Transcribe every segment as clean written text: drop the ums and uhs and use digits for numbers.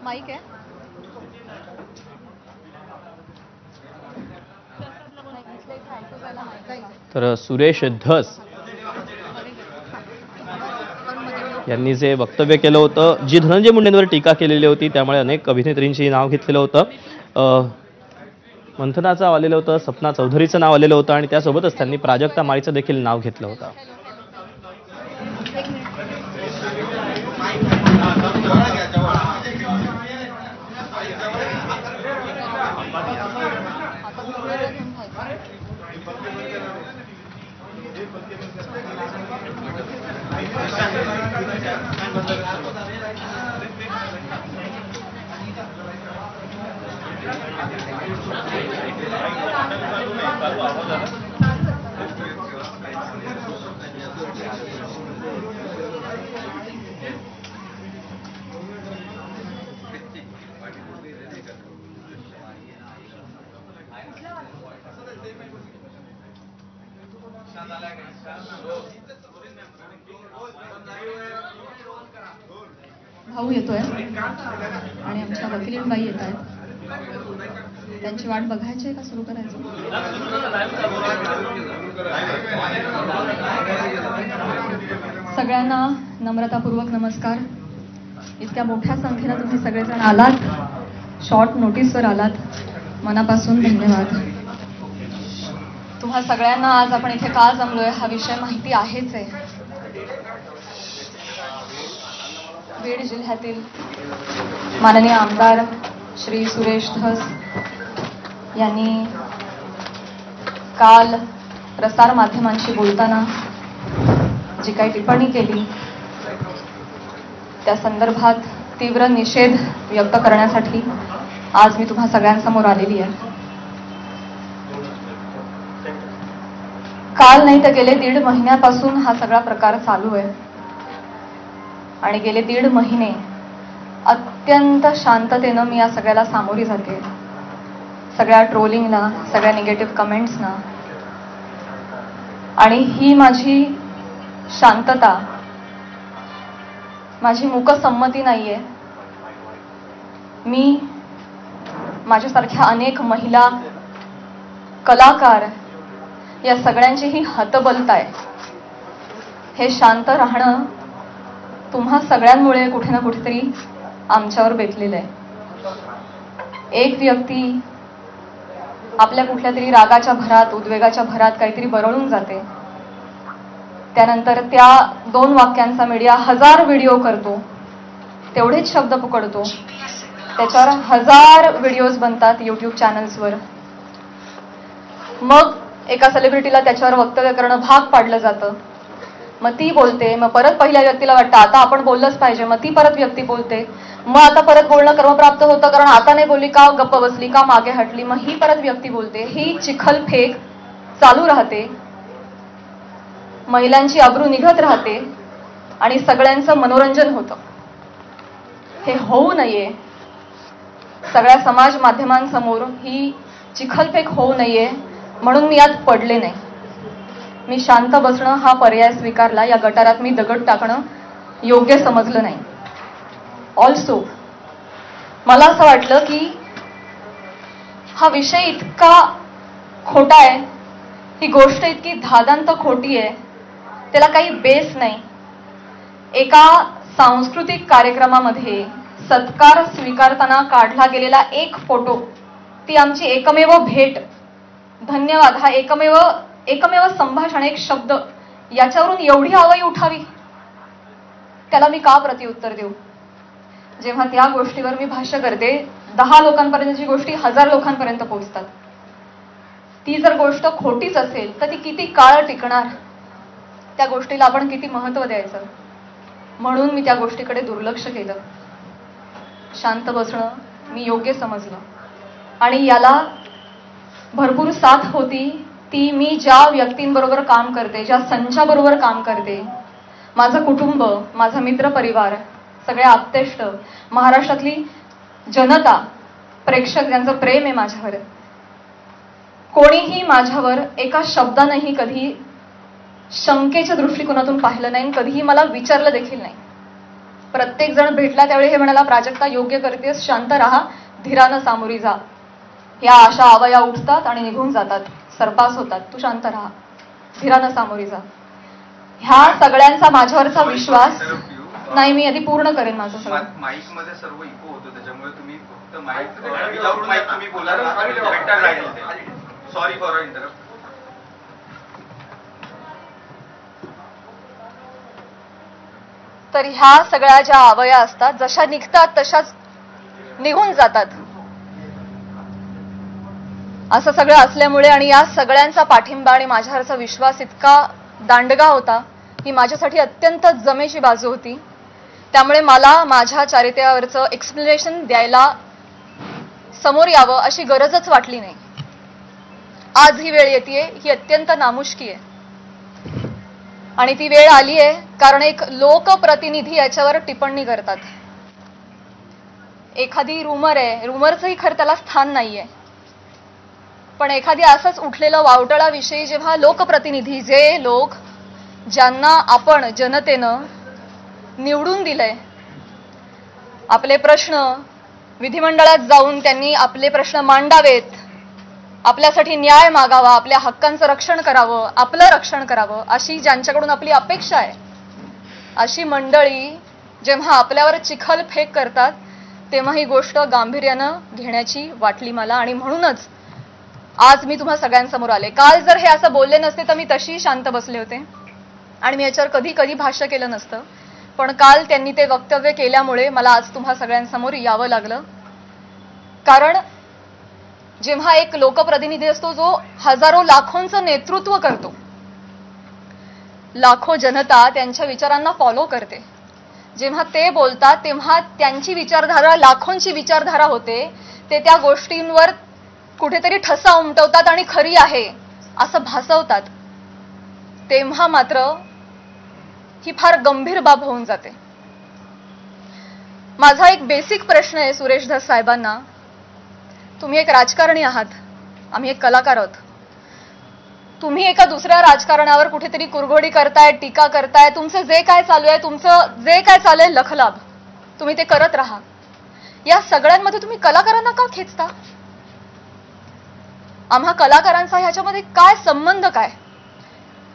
Mic आहे. तर सुरेश धस यांनी जे वक्तव्य केलं होतं, जी धनंजय मुंडेंवर टीका केलेली होती, त्यामुळे अनेक अभिनेत्रींची नाव घेतलेलं होतं. मंथनाचं नाव आलेलं होतं, सपना चौधरीचं नाव आलेलं होतं आणि त्यासोबतच त्यांनी प्राजक्ता माळीचं देखील नाव घेतलं होतं. भाऊ येतोय आणि आमच्या वकीलीबाई येत आहेत. त्यांची वाट बघायची आहे का सुरू करायचं? सगळ्यांना नम्रतापूर्वक नमस्कार. इतक्या मोठ्या संख्येनं तुम्ही सगळेजण आलात, शॉर्ट नोटीसवर आलात, मनापासून धन्यवाद. तुम्हा सगळ्यांना आज आपण इथे का जमलोय हा विषय माहिती आहेच आहे. बीड जिल्ह्यातील माननीय आमदार श्री सुरेश धस यांनी काल प्रसार माध्यमांशी बोलताना जी काही टिप्पणी केली त्या संदर्भात तीव्र निषेध व्यक्त करण्यासाठी आज मी तुम्हा सगळ्यांसमोर आलेली आहे. काल नाही तर गेले 1.5 महिन्यापासून हा सगळा प्रकार चालू आहे आणि गेले 1.5 महिने अत्यंत शांततेनं मी या सगळ्याला सामोरी जाते. सगळ्या ट्रोलिंगला, सगळ्या निगेटिव्ह कमेंट्सना. आणि ही माझी शांतता, माझी मूकसंमती नाहीये. मी माझ्यासारख्या अनेक महिला, कलाकार या सगळ्यांची ही हतबलता आहे. हे शांत राहणं तुम्हा सगळ्यांमुळे कुठे ना कुठेतरी आमच्यावर बेतलेलं आहे. एक व्यक्ती आपल्या कुठल्या तरी रागाच्या भरात, उद्वेगाच्या भरात काहीतरी बरळून जाते. त्यानंतर त्या 2 वाक्यांचा मीडिया 1000 व्हिडिओ करतो, तेवढेच शब्द पकडतो, त्याच्यावर 1000 व्हिडिओज बनतात यूट्यूब चॅनल्सवर. मग एका सेलिब्रिटीला त्याच्यावर वक्तव्य करणं भाग पाडलं जातं. मग ती बोलते, मग परत पहिल्या व्यक्तीला वाटतं आता आपण बोललंच पाहिजे, मग ती परत व्यक्ती बोलते, मग आता परत बोलणं क्रमप्राप्त होतं कारण आता नाही बोलली का गप्प बसली का मागे हटली, मग ही परत व्यक्ती बोलते. ही चिखलफेक चालू राहते, महिलांची अब्रू निघत राहते आणि सगळ्यांचं मनोरंजन होतं. हे होऊ नये, सगळ्या समाज माध्यमांसमोर ही चिखलफेक होऊ नये म्हणून मी यात पडले नाही. मी शांत बसणं हा पर्याय स्वीकारला. या गटारात मी दगड टाकणं योग्य समजलं नाही. ऑल्सो मला असं वाटलं की हा विषय इतका खोटा आहे, ही गोष्ट इतकी धादांत खोटी आहे, त्याला काही बेस नाही. एका सांस्कृतिक कार्यक्रमामध्ये सत्कार स्वीकारताना काढला गेलेला एक फोटो, ती आमची एकमेव भेट, धन्यवाद, हा एकमेव संभाषण, एक शब्द, याच्यावरून एवढी आवई उठावी, त्याला मी का प्रत्युत्तर देऊ? जेव्हा त्या गोष्टीवर मी भाष्य करते, 10 लोकांपर्यंतची गोष्टी 1000 लोकांपर्यंत पोहोचतात. ती जर गोष्ट खोटीच असेल तर ती किती काळ टिकणार, त्या गोष्टीला आपण किती महत्त्व द्यायचं? म्हणून मी त्या गोष्टीकडे दुर्लक्ष केलं. शांत बसणं मी योग्य समजलं आणि याला भरपूर साथ होती ती मी ज्या व्यक्तींबरोबर काम करते, ज्या संचाबरोबर काम करते, माझं कुटुंब, माझा मित्रपरिवार, सगळे आप्तेष्ट, महाराष्ट्रातली जनता, प्रेक्षक ज्यांचं प्रेम आहे माझ्यावर. कोणीही माझ्यावर एका शब्दानेही कधी शंकेच्या दृष्टिकोनातून पाहिलं नाही, कधीही मला विचारलं देखील नाही. प्रत्येक जण भेटला त्यावेळी हे म्हणाला, प्राजक्ता योग्य करतेस, शांत राहा, धीरानं सामोरी जा. या अशा आवया उठतात आणि निघून जातात, सरपास होतात, तू शांत राहा, धीरानं सामोरी जा. ह्या सगळ्यांचा माझ्यावरचा विश्वास नाही. मी आधी पूर्ण करेन माझं सगळं. माईक मध्ये सर्व इको होतो, त्याच्यामुळे तुम्ही फक्त माईक विदाउट माईक तुम्ही बोला, बेटर राहील. Sorry for interrupt. तर ह्या सगळ्या ज्या आवया असतात, जशा निघतात तशाच निघून जातात. असं सगळं असल्यामुळे आणि या सगळ्यांचा पाठिंबा आणि माझ्यावरचा विश्वास इतका दांडगा होता, ही माझ्यासाठी अत्यंत जमेची बाजू होती. त्यामुळे मला माझ्या चारित्र्यावरचं एक्सप्लेनेशन द्यायला समोर यावं अशी गरजच वाटली नाही. आज ही वेळ येतेय, ही अत्यंत नामुष्की आहे. आणि ती वेळ आली आहे कारण एक लोकप्रतिनिधी याच्यावर टिप्पणी करतात. एखादी रुमर आहे, रुमरचंही खरं त्याला स्थान नाहीये, पण एखादी असंच उठलेलं वावटळाविषयी जेव्हा लोकप्रतिनिधी, जे लोक ज्यांना आपण जनतेनं निवडून दिलंय, आपले प्रश्न विधिमंडळात जाऊन त्यांनी आपले प्रश्न मांडावेत, आपल्यासाठी न्याय मागावा, आपल्या हक्कांचं रक्षण करावं, आपलं रक्षण करावं, अशी ज्यांच्याकडून आपली अपेक्षा आहे, अशी मंडळी जेव्हा आपल्यावर चिखल फेक करतात तेव्हा ही गोष्ट गांभीर्यानं घेण्याची वाटली मला. आणि म्हणूनच आज मी तुम्हा सगळ्यांसमोर आले. काल जर हे असं बोलले नसते तर मी तशी शांत बसले होते आणि मी याच्यावर कधी कधी भाष्य केलं नसतं. पण काल त्यांनी ते वक्तव्य केल्यामुळे मला आज तुम्हा सगळ्यांसमोर यावं लागलं. कारण जेव्हा एक लोकप्रतिनिधी असतो जो हजारो लाखोंचं नेतृत्व करतो, लाखो जनता त्यांच्या विचारांना फॉलो करते, जेव्हा ते बोलतात तेव्हा त्यांची विचारधारा लाखोंची विचारधारा होते, ते त्या गोष्टींवर कुठेतरी ठसा उमटवतात आणि खरी आहे असं भासवतात, तेव्हा मात्र ही फार गंभीर बाब होऊन जाते. माझा एक बेसिक प्रश्न आहे सुरेश धस साहेबांना. तुम्ही एक राजकारणी आहात, आम्ही एक कलाकार आहोत. तुम्ही एका दुसऱ्या राजकारणावर कुठेतरी कुरघोडी करताय, टीका करताय, तुमचं जे काय चालू आहे, तुमचं जे काय चालू आहे लखलाभ, तुम्ही ते करत राहा. या सगळ्यांमध्ये तुम्ही कलाकारांना का खेचता? आम्हा कलाकारांचा ह्याच्यामध्ये काय संबंध? काय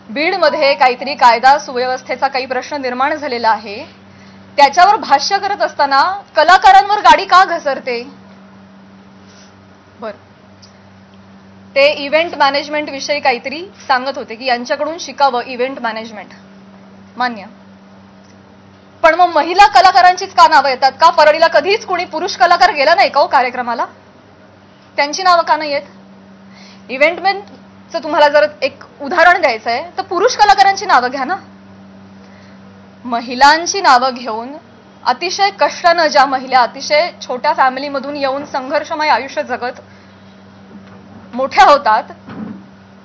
बीडमध्ये काहीतरी कायदा सुव्यवस्थेचा काही प्रश्न निर्माण झालेला आहे, त्याच्यावर भाष्य करत असताना कलाकारांवर गाडी का घसरते? बर, ते इव्हेंट मॅनेजमेंट विषयी काहीतरी सांगत होते की यांच्याकडून शिकावं इव्हेंट मॅनेजमेंट, मान्य. पण मग महिला कलाकारांचीच का नावं येतात? का परळीला कधीच कोणी पुरुष कलाकार गेला नाही का हो कार्यक्रमाला? त्यांची नावं का नाही येत? इव्हेंटमॅनचं तुम्हाला जर एक उदाहरण द्यायचं आहे तर पुरुष कलाकारांची नावं घ्या ना. महिलांची नावं घेऊन अतिशय कष्टानं ज्या महिला अतिशय छोट्या फॅमिलीमधून येऊन संघर्षमय आयुष्य जगत मोठ्या होतात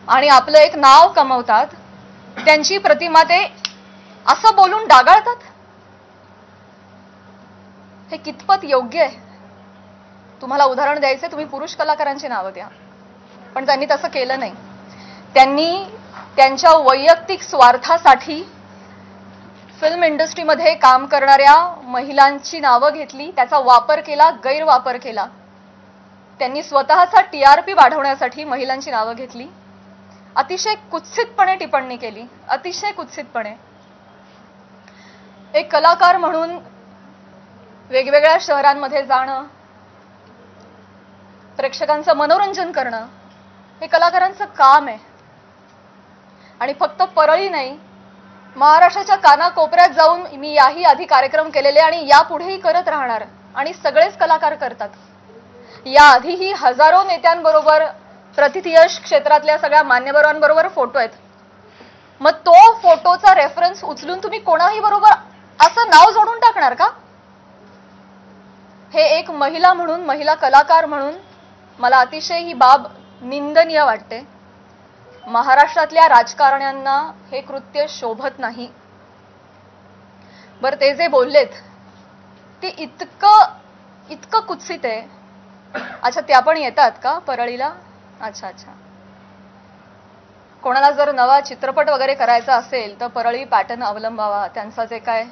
आणि आपलं एक नाव कमवतात, त्यांची प्रतिमा ते असं बोलून डागाळतात. हे कितपत योग्य आहे? तुम्हाला उदाहरण द्यायचंय, तुम्ही पुरुष कलाकारांची नावं द्या. पण त्यांनी तसं केलं नाही. त्यांनी त्यांच्या वैयक्तिक स्वार्थासाठी फिल्म इंडस्ट्रीमध्ये काम करणाऱ्या महिलांची नावं घेतली, त्याचा वापर केला, गैरवापर केला. त्यांनी स्वतःचा TRP वाढवण्यासाठी महिलांची नावं घेतली, अतिशय कुत्सितपणे टिप्पणी केली, अतिशय कुत्सितपणे. एक कलाकार म्हणून वेगवेगळ्या शहरांमध्ये जाणं, प्रेक्षकांचं मनोरंजन करणं हे कलाकारांचं काम आहे. आणि फक्त परळी नाही, महाराष्ट्राच्या कानाकोपऱ्यात जाऊन मी याही आधी कार्यक्रम केलेले आणि यापुढेही करत राहणार, आणि सगळेच कलाकार करतात. याआधीही हजारो नेत्यांबरोबर, प्रतिथयश क्षेत्रातल्या सगळ्या मान्यवरांबरोबर फोटो आहेत. मग तो फोटोचा रेफरन्स उचलून तुम्ही कोणाही बरोबर असं नाव जोडून टाकणार का? हे एक महिला म्हणून, महिला कलाकार म्हणून मला अतिशय ही बाब निंदनीय वाटते. महाराष्ट्रातल्या राजकारण्यांना हे कृत्य शोभत नाही. बरं, ते जे बोललेत ते इतकं कुत्सित आहे. अच्छा, त्या पण येतात का परळीला? अच्छा अच्छा. कोणाला जर नवा चित्रपट वगैरे करायचा असेल तर परळी पॅटर्न अवलंबावा. त्यांचा जे काय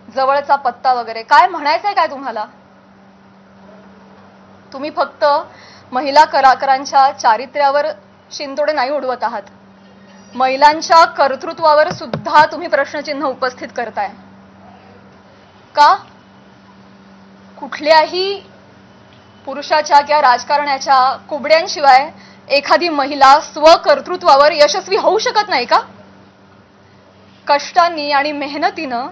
जवळचा पत्ता वगैरे काय म्हणायचंय काय तुम्हाला? तुम्ही फक्त महिला कलाकारांच्या चारित्र्यावर शिंतोडे नाही उडवत आहात, महिलांच्या कर्तृत्वावर सुद्धा तुम्ही प्रश्नचिन्ह उपस्थित करताय का? कुठल्याही पुरुषाच्या किंवा राजकारण्याच्या कुबड्यांशिवाय एखादी महिला स्वकर्तृत्वावर यशस्वी होऊ शकत नाही का? कष्टांनी आणि मेहनतीनं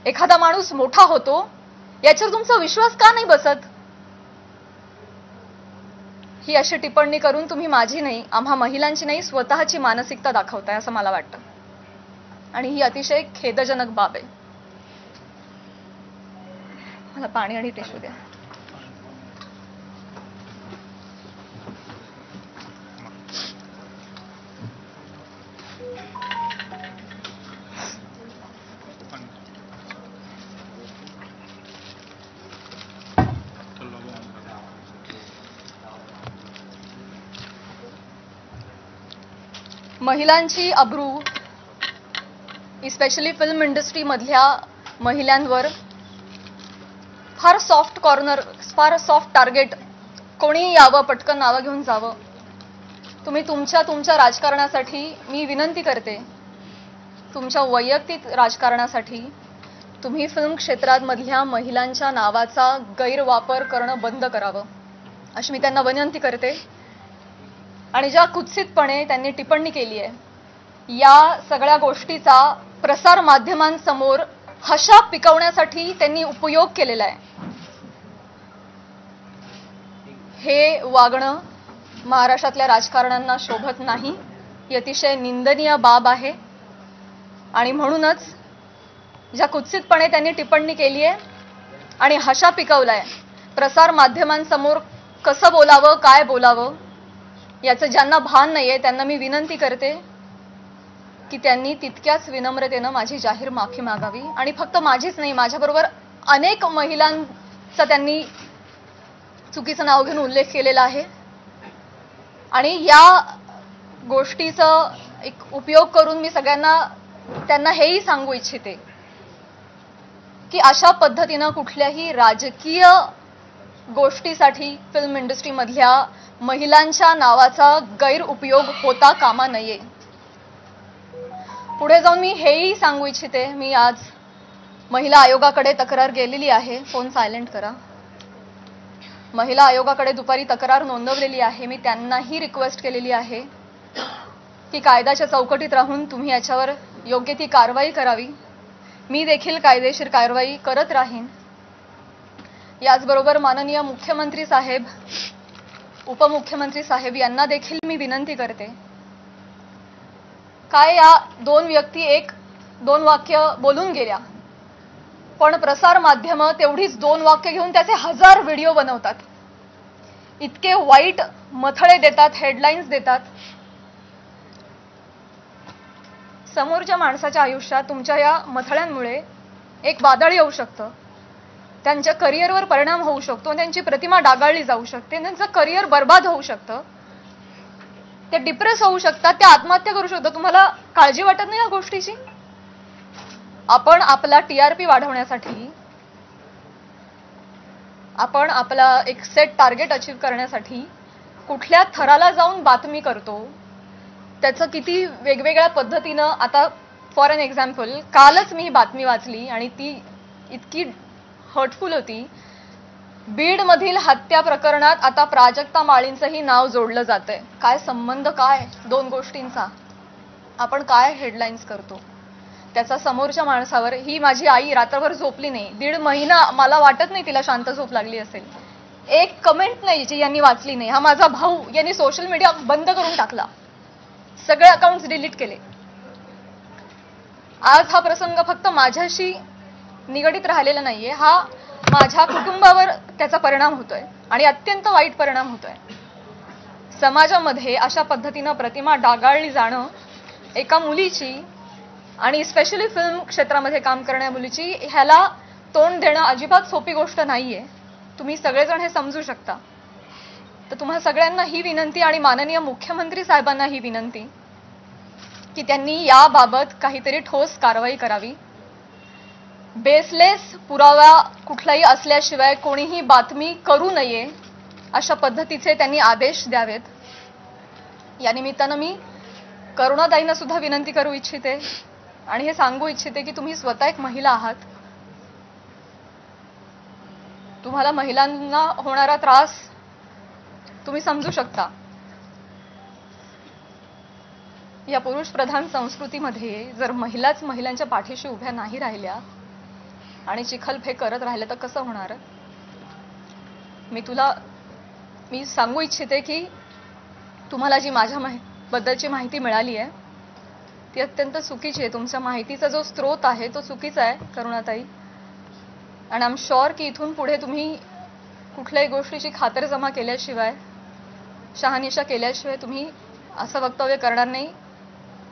एखादा माणूस मोठा होतो, याच्यावर तुमचा विश्वास का नाही बसत? ही अशी टिप्पणी करून तुम्ही माझी नाही, आम्हा महिलांची नाही, स्वतःची मानसिकता दाखवताय असं मला वाटतं, आणि ही अतिशय खेदजनक बाब आहे. मला पाणी आणि टिश्यू द्या. महिलांची अब्रू, इस्पेशली फिल्म इंडस्ट्री मधल्या महिलांवर फार सॉफ्ट कॉर्नर, फार सॉफ्ट टार्गेट, कोणी यावं, पटकन नावं घेऊन जावं. तुम्ही तुमच्या राजकारणासाठी, मी विनंती करते, तुमच्या वैयक्तिक राजकारणासाठी तुम्ही फिल्म क्षेत्रामधल्या महिलांच्या नावाचा गैरवापर करणं बंद करावं अशी मी त्यांना विनंती करते. आणि ज्या कुत्सितपणे त्यांनी टिप्पणी केली आहे, या सगळ्या गोष्टीचा प्रसार माध्यमांसमोर हशा पिकवण्यासाठी त्यांनी उपयोग केलेला आहे. हे वागणं महाराष्ट्रातल्या राजकारण्यांना शोभत नाही, ही अतिशय निंदनीय बाब आहे. आणि म्हणूनच ज्या कुत्सितपणे त्यांनी टिप्पणी केली आहे आणि हशा पिकवलाय, प्रसार माध्यमांसमोर कसं बोलावं, काय बोलावं, याचं ज्यांना भान नाहीये त्यांना मी विनंती करते की त्यांनी तितक्याच विनम्रतेनं माझी जाहीर माफी मागावी. आणि फक्त माझीच नाही, माझ्याबरोबर अनेक महिलांचा त्यांनी चुकीचं नाव घेऊन उल्लेख केलेला आहे. आणि या गोष्टीचा एक उपयोग करून मी त्यांना हेही सांगू इच्छिते की अशा पद्धतीनं कुठल्याही राजकीय गोष्टीसाठी फिल्म इंडस्ट्रीमधल्या महिलांच्या नावाचा गैरउपयोग होता कामा नये. पुढे जाऊन मी हेही सांगू इच्छिते, मी आज महिला आयोगाकडे तक्रार केलेली आहे. फोन सायलेंट करा. महिला आयोगाकडे दुपारी तक्रार नोंदवलेली आहे. मी त्यांनाही रिक्वेस्ट केलेली आहे की कायद्याच्या चौकटीत राहून तुम्ही याच्यावर योग्य ती कारवाई करावी. मी देखील कायदेशीर कारवाई करत राहीन. याचबरोबर माननीय मुख्यमंत्री साहेब, उपमुख्यमंत्री साहेब यांना देखील मी विनंती करते, काय या दोन व्यक्ती दोन वाक्य बोलून गेल्या, पण प्रसार माध्यमं तेवढीच दोन वाक्य घेऊन त्याचे 1000 व्हिडिओ बनवतात, इतके वाईट मथळे देतात, हेडलाईन्स देतात. समोरच्या माणसाच्या आयुष्यात तुमच्या या मथळ्यांमुळे एक वादळ येऊ शकतं, त्यांच्या करिअरवर परिणाम होऊ शकतो, त्यांची प्रतिमा डागाळली जाऊ शकते, त्यांचं करिअर बर्बाद होऊ शकतं, ते डिप्रेस होऊ शकतात, ते आत्महत्या करू शकतात. तुम्हाला काळजी वाटत नाही या गोष्टीची? आपण आपला टीआरपी वाढवण्यासाठी, आपण आपला एक सेट टार्गेट अचीव करण्यासाठी कुठल्या थराला जाऊन बातमी करतो, त्याचं किती वेगवेगळ्या पद्धतीनं. आता फॉर एन एक्झाम्पल, कालच मी ही बातमी वाचली आणि ती इतकी हर्टफुल होती. बीडमधील हत्या प्रकरणात आता प्राजक्ता माळींचंही नाव जोडलं जातंय. काय संबंध, काय दोन गोष्टींचा? आपण काय हेडलाईन्स करतो त्याचा समोरच्या माणसावर. ही माझी आई रात्रभर झोपली नाही, 1.5 महिना, मला वाटत नाही तिला शांत झोप लागली असेल. एक कमेंट नाही जी यांनी वाचली नाही. हा माझा भाऊ, यांनी सोशल मीडिया बंद करून टाकला, सगळे अकाउंट्स डिलीट केले. आज हा प्रसंग फक्त माझ्याशी निगडीत राहिलेला नाहीये, हा माझ्या कुटुंबावर त्याचा परिणाम होतोय आणि अत्यंत वाईट परिणाम होतोय. समाजामध्ये अशा पद्धतीनं प्रतिमा डागाळली जाणं एका मुलीची, आणि स्पेशली फिल्म क्षेत्रामध्ये काम करणाऱ्या मुलीची, ह्याला तोंड देणं अजिबात सोपी गोष्ट नाहीये. तुम्ही सगळेजण हे समजू शकता. तर तुम्हा सगळ्यांना ही विनंती आणि माननीय मुख्यमंत्री साहेबांना ही विनंती की त्यांनी याबाबत काहीतरी ठोस कारवाई करावी. बेसलेस पुरावा कुठलाही असल्याशिवाय कोणीही बातमी करू नये अशा पद्धतीचे त्यांनी आदेश द्यावेत. या निमित्तानं मी करुणाताईंना सुद्धा विनंती करू इच्छिते आणि हे सांगू इच्छिते की तुम्ही स्वतः एक महिला आहात. तुम्हाला महिलांना होणारा त्रास तुम्ही समजू शकता. या पुरुष प्रधान संस्कृतीमध्ये जर महिलाच महिलांच्या पाठीशी उभ्या नाही राहिल्या आणि चिखलफेक करत राहिल्या तर कसं होणार? मी सांगू इच्छिते की तुम्हाला जी माझ्या बद्दलची माहिती मिळाली आहे ती अत्यंत चुकीची आहे. तुमच्या माहितीचा जो स्रोत आहे तो चुकीचा आहे करुणाताई. आणि आय एम शुअर की इथून पुढे तुम्ही कुठल्याही गोष्टीची खातरजमा केल्याशिवाय, शहानिशा केल्याशिवाय तुम्ही असं वक्तव्य करणार नाही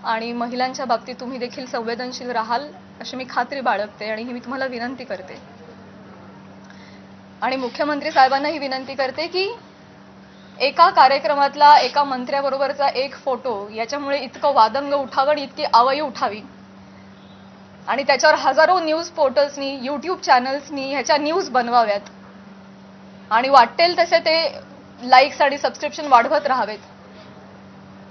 आणि महिलांच्या बाबतीत तुम्ही देखील संवेदनशील राहाल अशी मी खात्री बाळगते आणि ही मी तुम्हाला विनंती करते. आणि मुख्यमंत्री साहेबांना ही विनंती करते की एका कार्यक्रमातला एका मंत्र्याबरोबरचा एक फोटो याच्यामुळे इतकं वादंग उठावं आणि इतकी आवई उठावी आणि त्याच्यावर हजारो न्यूज पोर्टल्सनी, यूट्यूब चॅनल्सनी ह्याच्या न्यूज बनवाव्यात आणि वाटेल तसे ते लाईक्स आणि सबस्क्रिप्शन वाढवत राहावेत.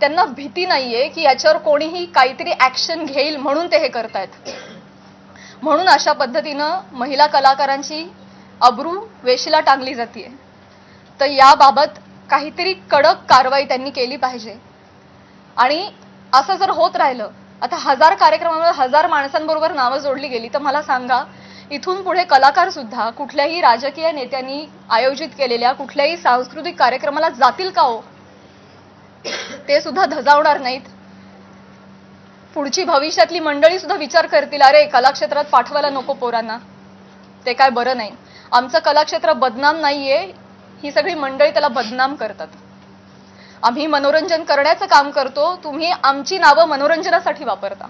त्यांना भीती नाहीये की याच्यावर कोणीही काहीतरी ऍक्शन घेईल म्हणून ते हे करतायत. म्हणून अशा पद्धतीनं महिला कलाकारांची अब्रू वेशीला टांगली जाते. तर याबाबत काहीतरी कडक कारवाई त्यांनी केली पाहिजे. आणि असं जर होत राहिलं, आता 1000 कार्यक्रमामध्ये 1000 माणसांबरोबर नावं जोडली गेली तर मला सांगा इथून पुढे कलाकार सुद्धा कुठल्याही राजकीय नेत्यांनी आयोजित केलेल्या कुठल्याही सांस्कृतिक कार्यक्रमाला जातील का हो? ते सुद्धा धजावणार नाहीत. पुढची भविष्यातली मंडळी सुद्धा विचार करतील, अरे कलाक्षेत्रात पाठवायला नको पोरांना, ते काय बरं नाही. आमचं कलाक्षेत्र बदनाम नाहीये, ही सगळी मंडळी त्याला बदनाम करतात. आम्ही मनोरंजन करण्याचं काम करतो, तुम्ही आमची नावं मनोरंजनासाठी वापरता,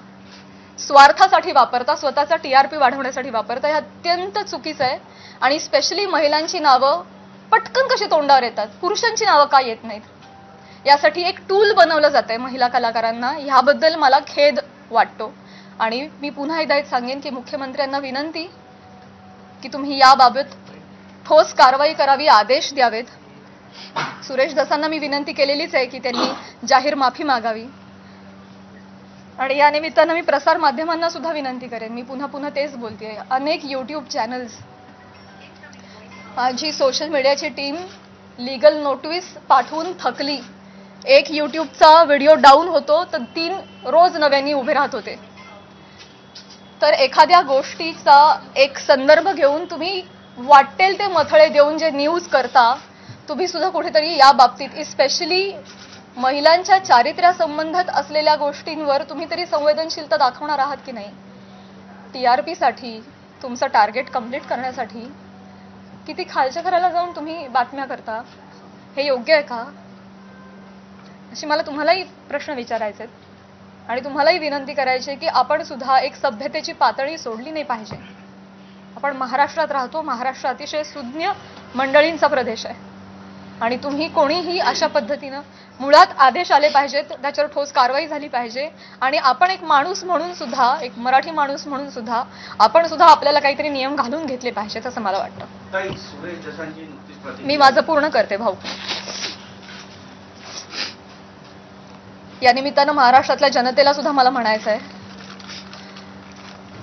स्वार्थासाठी वापरता, स्वतःचा TRP वाढवण्यासाठी वापरता. हे अत्यंत चुकीचं आहे. आणि स्पेशली महिलांची नावं पटकन कशी तोंडावर येतात, पुरुषांची नावं का येत नाहीत, यासाठी एक टूल बनवलं जातंय महिला कलाकारांना. ह्याबद्दल मला खेद वाटतो. आणि मी पुन्हा एकदा सांगेन की मुख्यमंत्र्यांना विनंती की तुम्ही याबाबत ठोस कारवाई करावी, आदेश द्यावेत. सुरेश दसांना मी विनंती केलेलीच आहे की त्यांनी जाहीर माफी मागावी. आणि या निमित्तानं मी प्रसार माध्यमांना सुद्धा विनंती करेन. मी पुन्हा तेच बोलतेय, अनेक यूट्यूब चॅनल्स, माझी सोशल मीडियाची टीम लीगल नोटीस पाठवून थकली. एक यूट्यूबचा व्हिडिओ डाऊन होतो तर 3 रोज नव्याने उभे राहत होते. तर एखाद्या गोष्टीचा एक संदर्भ घेऊन तुम्ही वाटेल ते मथळे देऊन जे न्यूज करता, तुम्ही सुद्धा कुठेतरी या बाबतीत स्पेशली महिलांच्या चारित्र्यासंबंधात असलेल्या गोष्टींवर तुम्ही तरी संवेदनशीलता दाखवणार आहात की नाही? TRP साठी, तुमचं टार्गेट कंप्लीट करण्यासाठी किती खालच्या घराला जाऊन तुम्ही बातम्या करता, हे योग्य आहे का? अशी मला तुम्हालाही प्रश्न विचारायचे आहेत आणि तुम्हालाही विनंती करायची आहे की आपण सुद्धा एक सभ्यतेची पातळी सोडली नाही पाहिजे. आपण महाराष्ट्रात राहतो, महाराष्ट्र अतिशय सुज्ञ मंडळींचा प्रदेश आहे आणि तुम्ही कोणीही अशा पद्धतीनं मुळात आदेश आले पाहिजेत, त्याच्यावर ठोस कारवाई झाली पाहिजे. आणि आपण एक माणूस म्हणून सुद्धा, एक मराठी माणूस म्हणून सुद्धा आपण सुद्धा आपल्याला काहीतरी नियम घालून घेतले पाहिजेत असं मला वाटतं. मी माझं पूर्ण करते भाऊ. या निमित्तानं महाराष्ट्रातल्या जनतेला सुद्धा मला म्हणायचं आहे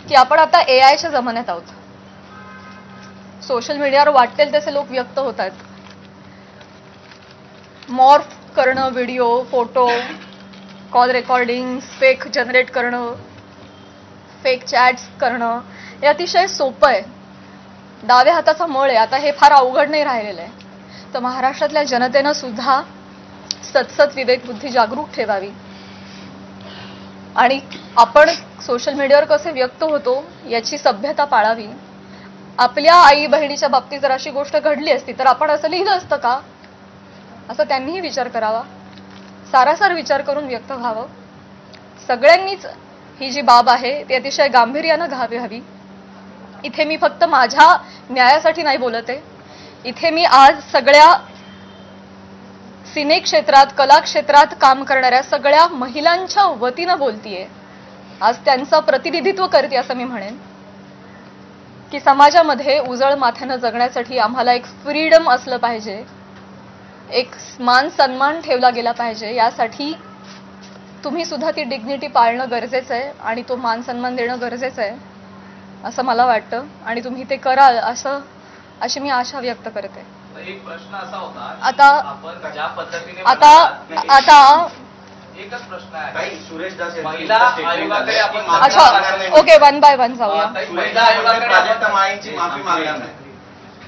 की आपण आता AIच्या जमान्यात आहोत. सोशल मीडियावर वाटेल तसे लोक व्यक्त होत आहेत. मॉर्फ करणं, video, photo, call recording, fake generate करणं, फेक चॅट्स करणं हे अतिशय सोपं आहे. डाव्या हाताचा मळ आहे. आता हे फार अवघड नाही राहिलेलं आहे. तर महाराष्ट्रातल्या जनतेनं सुद्धा सतसत विवेक बुद्धी जागरूक ठेवावी आणि आपण सोशल मीडियावर कसे व्यक्त होतो याची सभ्यता पाळावी. आपल्या आई बहिणीच्या बाबतीत जर अशी गोष्ट घडली असती तर आपण असं लिहिलं असतं का, असं त्यांनीही विचार करावा. सारासार विचार करून व्यक्त व्हावं. सगळ्यांनीच ही जी बाब आहे ती अतिशय गांभीर्यानं घ्यावी. इथे मी फक्त माझ्या न्यायासाठी नाही बोलत आहे. इथे मी आज सगळ्या सिने क्षेत्रात, कला क्षेत्रात काम करणाऱ्या सगळ्या महिलांच्या वतीनं बोलतीये. आज त्यांचं प्रतिनिधित्व करते असं मी म्हणेन. की समाजामध्ये उजळ माथ्यानं जगण्यासाठी आम्हाला एक फ्रीडम असलं पाहिजे, एक मान सन्मान ठेवला गेला पाहिजे. यासाठी तुम्ही सुद्धा ती डिग्निटी पाळणं गरजेचं आहे आणि तो मान सन्मान देणं गरजेचं आहे असं मला वाटतं आणि तुम्ही ते कराल अशी मी आशा व्यक्त करते. एक प्रश्न असा होता, आता आपण ज्या पद्धतीने आता एकच प्रश्न आहे, काही सुरेश दास यांचं महिला आयोगाकडे आपण अच्छा ओके, वन बाय वन जाऊया. महिला आयोगाकडे प्राजक्ता माळींची माफी मागणार नाही.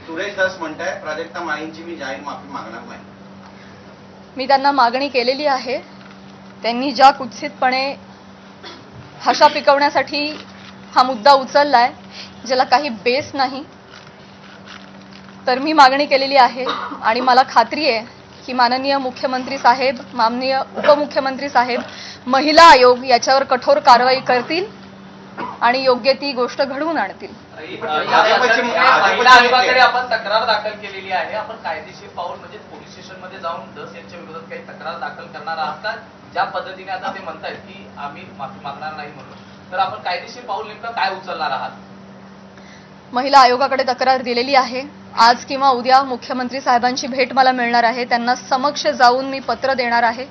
सुरेश दास म्हणताय प्राजक्ता माळींची मी जाहीर माफी मागणार नाही. मी त्यांना मागणी केलेली आहे. त्यांनी ज्या कुत्सितपणे भाषा पिकवण्यासाठी हा मुद्दा उचललाय ज्याला काही बेस नाही, तर मी मागणी केलेली आहे आणि मला खात्री आहे की माननीय मुख्यमंत्री साहेब, माननीय उपमुख्यमंत्री साहेब, महिला आयोग याच्यावर कठोर कारवाई करतील आणि योग्य ती गोष्ट घडवून आणतील. महिला आयोगाकडे आपण तक्रार दाखल केलेली आहे. आपण कायदेशीर पाऊल म्हणजे पोलीस स्टेशन मध्ये जाऊन धस यांच्या विरोधात काही तक्रार दाखल करणार आहात का? ज्या पद्धतीने आता ते म्हणतायत की आम्ही माफी मागणार नाही म्हणून, तर आपण कायदेशीर पाऊल नेमकं काय उचलणार आहात? महिला आयोगाकडे तक्रार दिलेली आहे. आज किंवा उद्या मुख्यमंत्री साहेबांची भेट मला मिळणार आहे. त्यांना समक्ष जाऊन मी पत्र देणार आहे.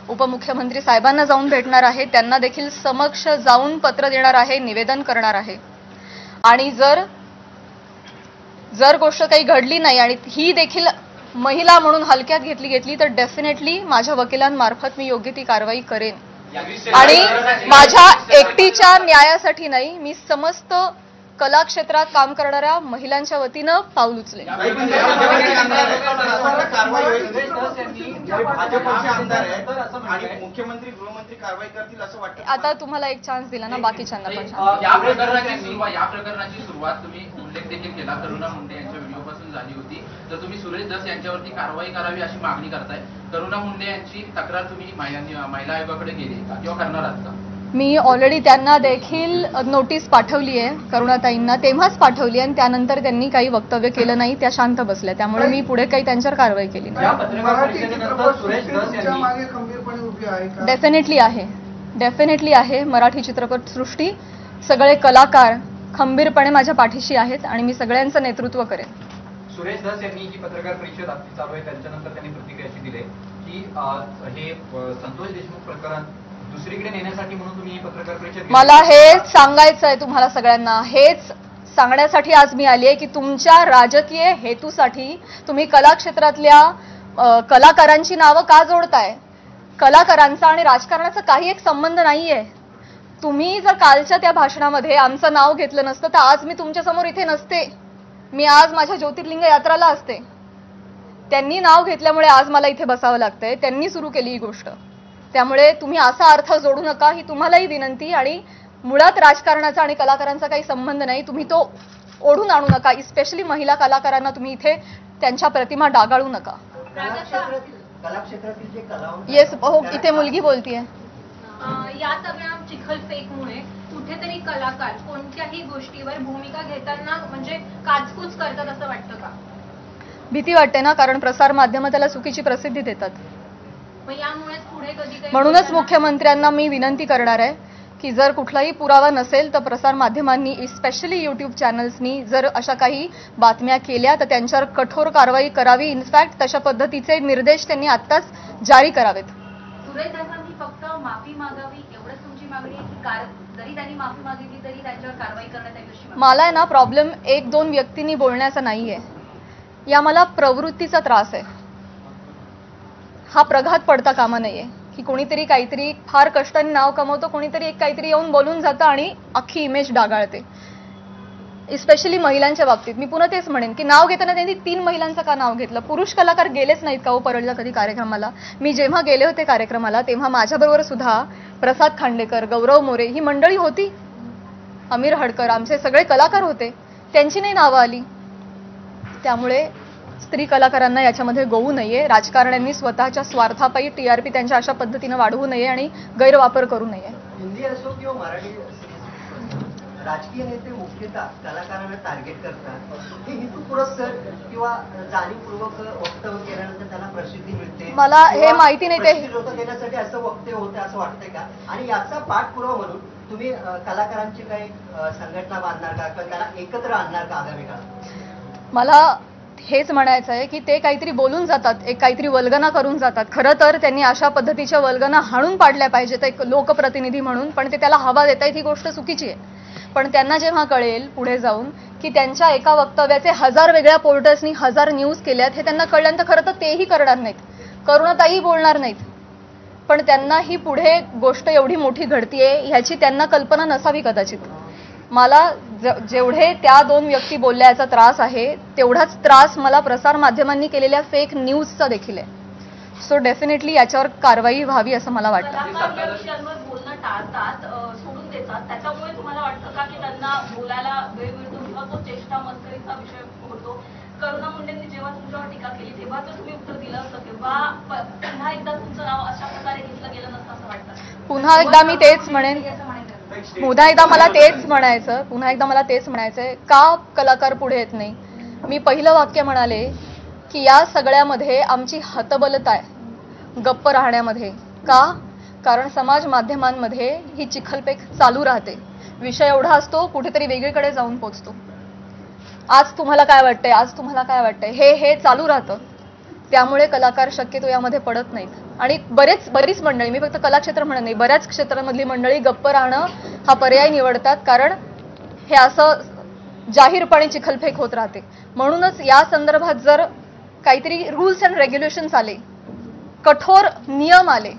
उपमुख्यमंत्री साहेबांना जाऊन भेटणार आहे. त्यांना देखील समक्ष जाऊन पत्र देणार आहे, निवेदन करणार आहे. आणि जर गोष्ट काही घडली नाही आणि ही देखील महिला म्हणून हलक्यात घेतली तर डेफिनेटली माझ्या वकिलांमार्फत मी योग्य ती कारवाई करेन. आणि माझ्या एकटीच्या न्यायासाठी नाही, मी समस्त कला क्षेत्रात काम करणाऱ्या महिलांच्या वतीनं पाऊल उचलेन. मुख्यमंत्री गृहमंत्री कारवाई करतील असं वाटतं. आता तुम्हाला एक चान्स दिला ना, बाकीच्यांना पण. या प्रकरणाची सुरुवात तुम्ही उल्लेख देखील केला, करुणा मुंडे यांच्या व्हिडिओपासून झाली होती. तर तुम्ही सुरेश दस यांच्यावरती कारवाई करावी अशी मागणी करताय. करुणा मुंडे यांची तक्रार तुम्ही महिला आयोगाकडे गेली का किंवा करणार आहात का? मी ऑलरेडी त्यांना देखील नोटीस पाठवली आहे, करुणाताईंना तेव्हाच पाठवली आणि त्यानंतर त्यांनी काही वक्तव्य केलं नाही, त्या शांत बसल्या. त्यामुळे मी पुढे काही त्यांच्यावर कारवाई केली नाही. डेफिनेटली आहे. मराठी चित्रपटसृष्टी सगळे कलाकार खंबीरपणे माझ्या पाठीशी आहेत आणि मी सगळ्यांचं नेतृत्व करेन. सुरेश दस यांनी ही पत्रकार परिषद आपली चालू आहे, त्यांच्यानंतर त्यांनी प्रतिक्रिया अशी दिली की हे संतोष देशमुख प्रकरण दुसरीकडे नेण्यासाठी म्हणून तुम्ही ही पत्रकार परिषद. मला हेच सांगायचं आहे तुम्हाला सगळ्यांना, हेच सांगण्यासाठी आज मी आली आहे की तुमच्या राजकीय हेतूसाठी तुम्ही कला क्षेत्रातल्या कलाकारांची नावं का जोडताय? कलाकारांचा आणि राजकारणाचा काही एक संबंध नाहीये. तुम्ही जर कालच्या त्या भाषणामध्ये आमचं नाव घेतलं नसतं तर आज मी तुमच्यासमोर इथे नसते. मी आज माझ्या ज्योतिर्लिंग यात्राला असते. त्यांनी नाव घेतल्यामुळे आज मला इथे बसावं लागतंय. त्यांनी सुरू केली ही गोष्ट. त्यामुळे तुम्ही असा अर्थ जोडू नका, ही तुम्हालाही विनंती. आणि मुळात राजकारणाचा आणि कलाकारांचा काही संबंध नाही. तुम्ही तो ओढून आणू नका. स्पेशली महिला कलाकारांना तुम्ही इथे त्यांच्या प्रतिमा डागाळू नका. येस, हो, इथे मुलगी बोलतीये. या सगळ्या चिखलफेकमुळे कुठेतरी कलाकार कोणत्याही गोष्टीवर भूमिका घेताना म्हणजे काचकूच करतात असं वाटतं का? भीती वाटते ना, कारण प्रसार माध्यम त्याला चुकीची प्रसिद्धी देतात. यामुळेच पुढे कधी म्हणूनच मुख्यमंत्र्यांना मी विनंती करणार आहे की जर कुठलाही पुरावा नसेल तर प्रसार माध्यमांनी, स्पेशली युट्यूब चॅनल्सनी जर अशा काही बातम्या केल्या तर त्यांच्यावर कठोर कारवाई करावी. इनफॅक्ट तशा पद्धतीचे निर्देश त्यांनी आत्ताच जारी करावेत. सुरेश दासांनी फक्त माफी मागावी एवढंच तुमची मागणी आहे की जरी त्यांनी माफी मागितली तरी त्यांच्यावर कारवाई करण्यात यावी? मला आहे ना प्रॉब्लेम 1-2 व्यक्तींनी बोलण्याचा नाहीये. या मला प्रवृत्तीचा त्रास आहे. हा प्रघात पडता कामा नाहीये की कोणीतरी काहीतरी फार कष्टाने नाव कमवतो, कोणीतरी एक काहीतरी येऊन बोलून जातं आणि अख्खी इमेज डागाळते. स्पेशली महिलांच्या बाबतीत मी पुन्हा तेच म्हणेन की नाव घेताना त्यांनी 3 महिलांचं का नाव घेतलं? पुरुष कलाकार गेलेच नाहीत का हो परळला कधी कार्यक्रमाला? मी जेव्हा गेले होते कार्यक्रमाला तेव्हा माझ्याबरोबर सुद्धा प्रसाद खांडेकर, गौरव मोरे ही मंडळी होती. अमीर हडकर, आमचे सगळे कलाकार होते. त्यांची नाही नावं आली. त्यामुळे स्त्री कलाकारांना याच्यामध्ये गोवू नये. राजकारण्यांनी स्वतःच्या स्वार्थापायी TRP त्यांच्या अशा पद्धतीनं वाढवू नये आणि गैरवापर करू नये. हिंदी असो किंवा मराठी राजकीय नेते मुख्यतः कलाकारांना टार्गेट करतात, हे हेतुपुरस्सर किंवा जाणीवपूर्वक वक्तव्य केल्यानंतर त्यांना प्रसिद्धी मिळते? मला हे माहिती नाही. ते लोक देण्यासाठी असं वक्तव्य होतं असं वाटतंय का? आणि याचा पाठपुरावा म्हणून तुम्ही कलाकारांची काही संघटना बांधणार का किंवा त्याला एकत्र आणणार का आगामी काळात? मला हेच म्हणायचं आहे की ते काहीतरी बोलून जातात, एक काहीतरी वल्गना करून जातात. खरं तर त्यांनी अशा पद्धतीच्या वल्गना हाणून पाडल्या पाहिजेत एक लोकप्रतिनिधी म्हणून, पण ते त्याला हवा देत आहेत ही गोष्ट चुकीची आहे. पण त्यांना जेव्हा कळेल पुढे जाऊन की त्यांच्या एका वक्तव्याचे 1000 वेगळ्या पोर्टल्सनी 1000 न्यूज केल्यात, हे त्यांना कळल्यानंतर खरं तर तेही करणार नाहीत, करुणाताई बोलणार नाहीत. पण त्यांना ही पुढे गोष्ट एवढी मोठी घडतीये ह्याची त्यांना कल्पना नसावी कदाचित. मला जेवढे त्या 2 व्यक्ती बोलल्याचा त्रास आहे तेवढाच त्रास मला प्रसार माध्यमांनी केलेल्या फेक न्यूजचा देखील आहे. सो डेफिनेटली याच्यावर कारवाई व्हावी असं मला वाटतं. कलाकार या विषयांवर बोलणं टाळतात, सोडून देतात, त्याच्यामुळे तुम्हाला वाटतं का की त्यांना बोलायला वेळ मिळतो किंवा तो चेष्टा मस्करीचा विषय होतो? करुणा मुंडेंनी जेव्हा तुमच्यावर टीका केली तेव्हा जर तुम्ही उत्तर दिलं असतं तेव्हा पुन्हा एकदा तुमचं नाव अशा प्रकारे घेतलं गेलं नसतं असं वाटतं? पुन्हा एकदा मी तेच म्हणेन, पुन्हा एकदा मला तेच म्हणायचंय का कलाकार पुढे येत नाही. मी पहिलं वाक्य म्हणाले की या सगळ्यामध्ये आमची हतबलता आहे गप्प राहण्यामध्ये. का? कारण समाज माध्यमांमध्ये ही चिखलपेक चालू राहते. विषय एवढा असतो कुठेतरी वेगळीकडे जाऊन पोचतो. आज तुम्हाला काय वाटतंय हे चालू राहतं. त्यामुळे कलाकार शक्यतो यामध्ये पडत नाहीत. आणि बरीच मंडळी, मी फक्त कलाक्षेत्र म्हणत नाही, बऱ्याच क्षेत्रामधली मंडळी गप्प राहणं हा पर्याय निवडतात, कारण हे असं जाहीरपणे चिखलफेक होत राहते. म्हणूनच या संदर्भात जर काहीतरी रूल्स अँड रेग्युलेशन्स आले, कठोर नियम आले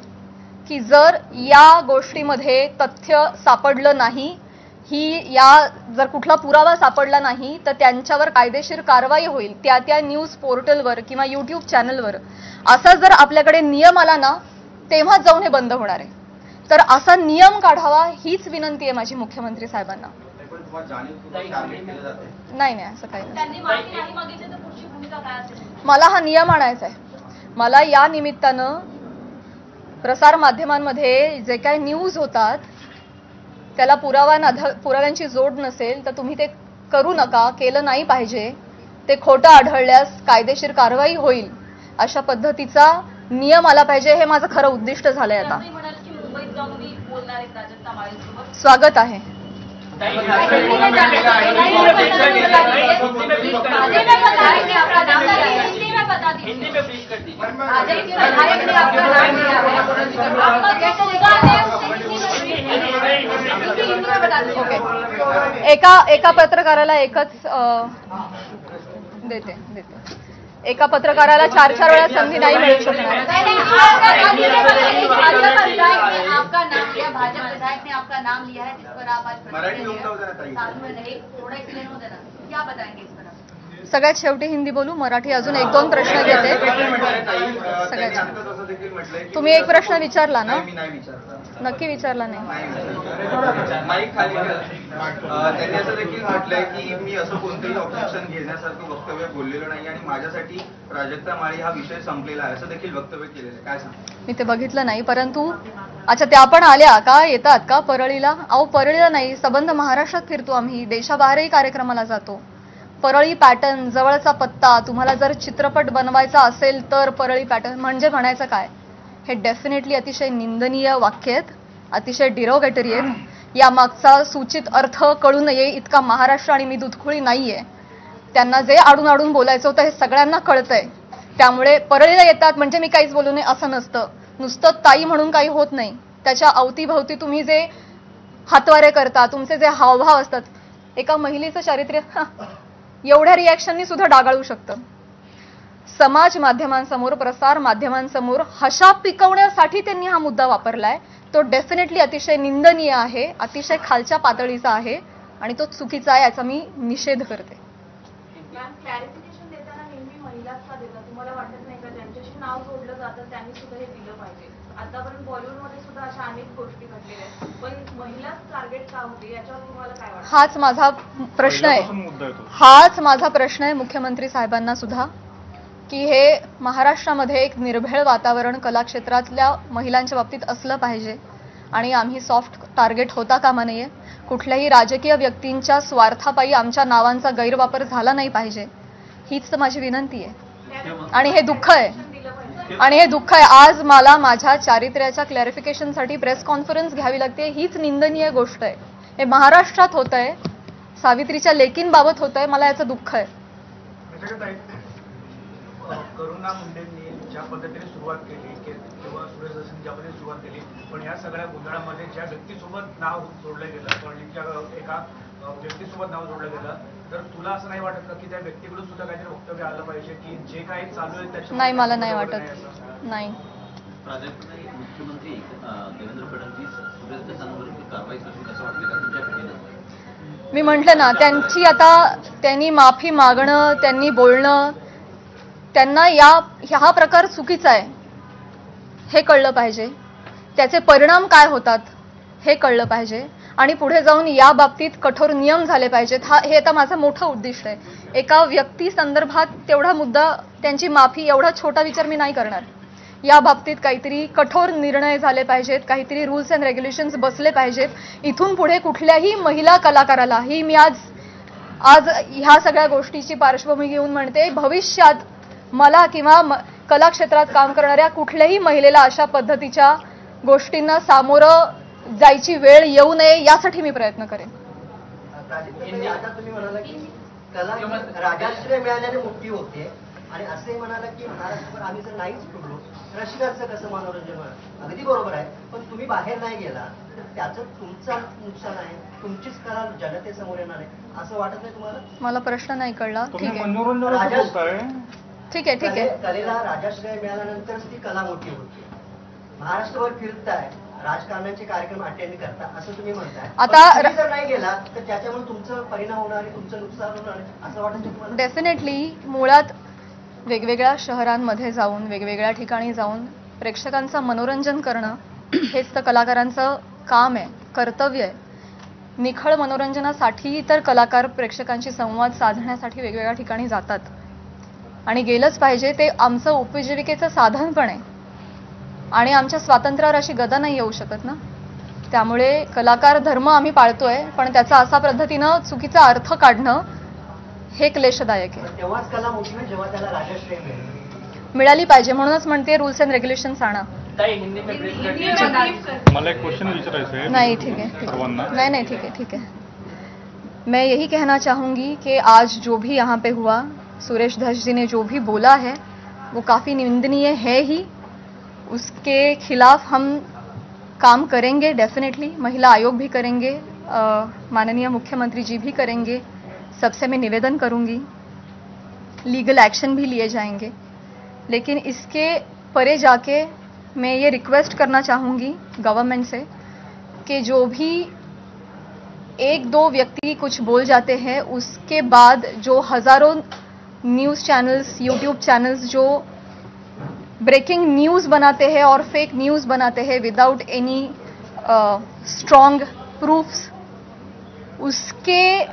की जर या गोष्टीमध्ये तथ्य सापडलं नाही, जर कुठला पुरावा सापडला नाही तर त्यांच्यावर कायदेशीर कारवाई होईल त्या न्यूज पोर्टलवर किंवा युट्यूब चॅनलवर, असा जर आपल्याकडे नियम आला ना तेव्हाच जाऊन हे बंद होणार आहे. तर असा नियम काढावा हीच विनंती आहे माझी मुख्यमंत्री साहेबांना. नाही असं काही नाही. मला हा नियम आणायचा आहे. मला या निमित्तानं प्रसार माध्यमांमध्ये जे काही न्यूज होतात त्याला पुराव्यांची जोड नसेल तर तुम्ही ते करू नका, केलं नाही पाहिजे. ते खोटं आढळल्यास कायदेशीर कारवाई होईल अशा पद्धतीचा नियम आला पाहिजे. हे माझं खरं उद्दिष्ट झालंय. आता स्वागत आहे. एका पत्रकाराला एकच देते. एका पत्रकाराला 4 वेळा संधी नाही मिळू शकणार. आपका नाम लिया, भाजपा विधायक ने आपका नाम लिया है, जिस पर आप आज थोड़ा एक्सप्लेन हो देना, क्या बताएंगे इस पर? सगळ्यात शेवटी हिंदी बोलू, मराठी अजून 1-2 प्रश्न घेते. तुम्ही एक प्रश्न विचारला ना? नक्की विचारला नाही. माईक खाली त्यांनी असं देखील म्हटलंय की मी असं कोणतंही ऑब्जेक्शन घेण्यासारखं वक्तव्य बोललेलं नाही आणि माझ्यासाठी प्राजक्ता माळी हा विषय संपलेला आहे असं देखील वक्तव्य केलेलं आहे. काय सांग? मी ते बघितलं नाही, परंतु अच्छा त्या पण आल्या का, येतात का परळीला? अहो परळीला नाही, सबंध महाराष्ट्रात फिरतो आम्ही, देशाबाहेरही कार्यक्रमाला जातो. परळी पॅटर्न, जवळचा पत्ता, तुम्हाला जर चित्रपट बनवायचा असेल तर परळी पॅटर्न म्हणजे म्हणायचं काय? हे डेफिनेटली अतिशय निंदनीय वाक्य आहेत, अतिशय डिरोगेटरी आहेत. या मागचा सूचित अर्थ कळू नये इतका महाराष्ट्र आणि मी दुधखुळी नाहीये. त्यांना जे आडून बोलायचं होतं हे सगळ्यांना कळतंय. त्यामुळे परळीला येतात म्हणजे मी काहीच बोलू नये असं नसतं. नुसतं ताई म्हणून काही होत नाही. त्याच्या अवतीभवती तुम्ही जे हातवारे करता, तुमचे जे हावभाव असतात, एका महिलेचं चारित्र्य एवढ्या रिॲक्शननी सुद्धा डागाळू शकतं. समाज माध्यमांसमोर, प्रसार माध्यमांसमोर हशा पिकवण्यासाठी त्यांनी हा मुद्दा वापरलाय. तो डेफिनेटली अतिशय निंदनीय आहे, अतिशय खालच्या पातळीचा आहे आणि तो चुकीचा आहे, याचा मी निषेध करते. क्लॅरिफिकेशन देताना नेहमी महिलाच का देतात? तुम्हाला वाटत नाही का ज्यांच्याशी नाव जोडलं जातं त्यांनी सुद्धा हे दिलं पाहिजे? आतापर्यंत बॉलिवूडमध्ये सुद्धा अशा अनेक गोष्टी घडलेल्या आहेत, पण महिलाच टार्गेट का होते याच्यावर तुम्हाला काय वाटतं? हाच माझा प्रश्न आहे मुख्यमंत्री साहेबांना सुद्धा, की हे महाराष्ट्रामध्ये एक निर्भेळ वातावरण कला क्षेत्रातल्या महिलांच्या बाबतीत असलं पाहिजे आणि आम्ही सॉफ्ट टार्गेट होता कामा नये. कुठल्याही राजकीय व्यक्तींच्या स्वार्थापायी आमच्या नावांचा गैरवापर झाला नाही पाहिजे, हीच तर माझी विनंती आहे. आणि हे दुःख आहे, आज मला माझ्या चारित्र्याच्या क्लॅरिफिकेशनसाठी प्रेस कॉन्फरन्स घ्यावी लागते. हीच निंदनीय गोष्ट आहे. हे महाराष्ट्रात होत आहे, सावित्रीच्या लेकींबाबत होत आहे. मला याचं दुःख आहे. करुणा मुंडेंनी ज्या पद्धतीने सुरुवात केली किंवा सुरेश दसनी ज्या पद्धतीने सुरुवात केली, पण या सगळ्या गोंधळामध्ये ज्या व्यक्तीसोबत नाव जोडलं गेलं, कॉलनीच्या एका व्यक्तीसोबत नाव जोडलं गेलं, तर तुला असं नाही वाटत का की त्या व्यक्तीकडून सुद्धा काहीतरी वक्तव्य आलं पाहिजे की जे काही चालू आहे त्याच्या? नाही, मला नाही वाटत. नाही. मुख्यमंत्री देवेंद्र फडणवीस सुरेश दसांवर कारवाई करतील असं वाटलं का तुमच्या भेटीनं? मी म्हटलं ना, त्यांनी माफी मागणं, त्यांनी बोलणं, त्यांना हा प्रकार चुकीचा आहे हे कळलं पाहिजे. त्याचे परिणाम काय होतात हे कळलं पाहिजे आणि पुढे जाऊन या बाबतीत कठोर नियम झाले पाहिजेत. हे आता माझं मोठं उद्दिष्ट आहे. एका व्यक्ती संदर्भात तेवढा मुद्दा, त्यांची माफी, एवढा छोटा विचार मी नाही करणार. या बाबतीत काहीतरी कठोर निर्णय झाले पाहिजेत, काहीतरी रूल्स अँड रेग्युलेशन्स बसले पाहिजेत. इथून पुढे कुठल्याही महिला कलाकाराला, ही मी आज ह्या सगळ्या गोष्टीची पार्श्वभूमी घेऊन म्हणते, भविष्यात मला किंवा कला क्षेत्रात काम करणाऱ्या कुठल्याही महिलेला अशा पद्धतीच्या गोष्टींना सामोरं जायची वेळ येऊ नये यासाठी मी प्रयत्न करेन. आता तुम्ही म्हणाला की कला राजाश्रय मिळाल्याने मुक्ती होते आणि असे म्हणाला की महाराष्ट्रभर आम्ही जर नाहीच फिरलो रसिकांचं कसं मनोरंजन होणार? अगदी बरोबर आहे, पण तुम्ही बाहेर नाही गेला तर त्याचं तुमचं नुकसान आहे, तुमचीच कला जनतेसमोर येणार आहे, असं वाटत नाही तुम्हाला? मला प्रश्न नाही कळला. ठीक आहे, कलेला राजाश्रय मिळाल्यानंतरच ती कला मोठी होती. महाराष्ट्रभर फिरताय, राजकारणाचे कार्यक्रम अटेंड करता असं तुम्ही म्हणताय. आता जर नाही गेला तर त्याच्यामुळे तुमचं परिणाम होणार आहे, तुमचं नुकसान होणार आहे असं वाटतं तुम्हाला? डेफिनेटली. मुळात वेगवेगळ्या शहरांमध्ये जाऊन, वेगवेगळ्या ठिकाणी जाऊन प्रेक्षकांचं मनोरंजन करणं हेच तर कलाकारांचं काम आहे, कर्तव्य आहे. निखळ मनोरंजनासाठी तर कलाकार प्रेक्षकांशी संवाद साधण्यासाठी वेगवेगळ्या ठिकाणी जातात आणि गेलंच पाहिजे. ते आमचं उपजीविकेचं साधन पण आहे आणि आमच्या स्वातंत्र्यावर अशी गदा नाही येऊ शकत ना. त्यामुळे कलाकार धर्म आम्ही पाळतोय, पण त्याचा असा पद्धतीनं चुकीचा अर्थ काढणं हे क्लेशदायक आहे. तेव्हाच कला मोठी होईल जेव्हा त्याला राजाश्रय मिळाली पाहिजे. म्हणूनच म्हणते रूल्स अँड रेग्युलेशन्स आणा. मला एक क्वेश्चन विचारायचं आहे. नहीं, ठीक है, नहीं, ठीक है. मैं यही कहना चाहूंगी कि आज जो भी यहाँ पे हुआ, सुरेश धस जी ने जो भी बोला है वो काफ़ी निंदनीय है ही. उसके खिलाफ हम काम करेंगे डेफिनेटली. महिला आयोग भी करेंगे, माननीय मुख्यमंत्री जी भी करेंगे. सबसे मैं निवेदन करूंगी, लीगल एक्शन भी लिए जाएंगे. लेकिन इसके परे जाके मैं ये रिक्वेस्ट करना चाहूँगी गवर्नमेंट से कि जो भी एक दो व्यक्ति कुछ बोल जाते हैं, उसके बाद जो हज़ारों न्यूज़ चैनल्स, यूट्यूब चैनल्स जो ब्रेकिंग न्यूज़ बनाते हैं और फेक न्यूज़ बनाते हैं विदाउट एनी स्ट्रॉन्ग प्रूफ्स, उसके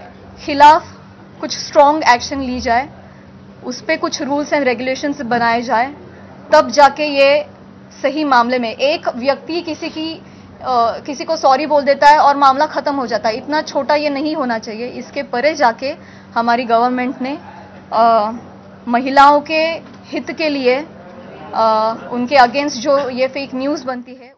खिलाफ कुछ स्ट्रॉन्ग एक्शन ली जाए, उस पर कुछ रूल्स एंड रेगुलेशंस बनाए जाए. तब जाके ये सही मामले में एक व्यक्ति किसी को सॉरी बोल देता है और मामला खत्म हो जाता है. इतना छोटा ये नहीं होना चाहिए. इसके परे जाके हमारी गवर्नमेंट ने महिलाओं के हित के लिए उनके अगेंस्ट जो ये फेक न्यूज़ बनती है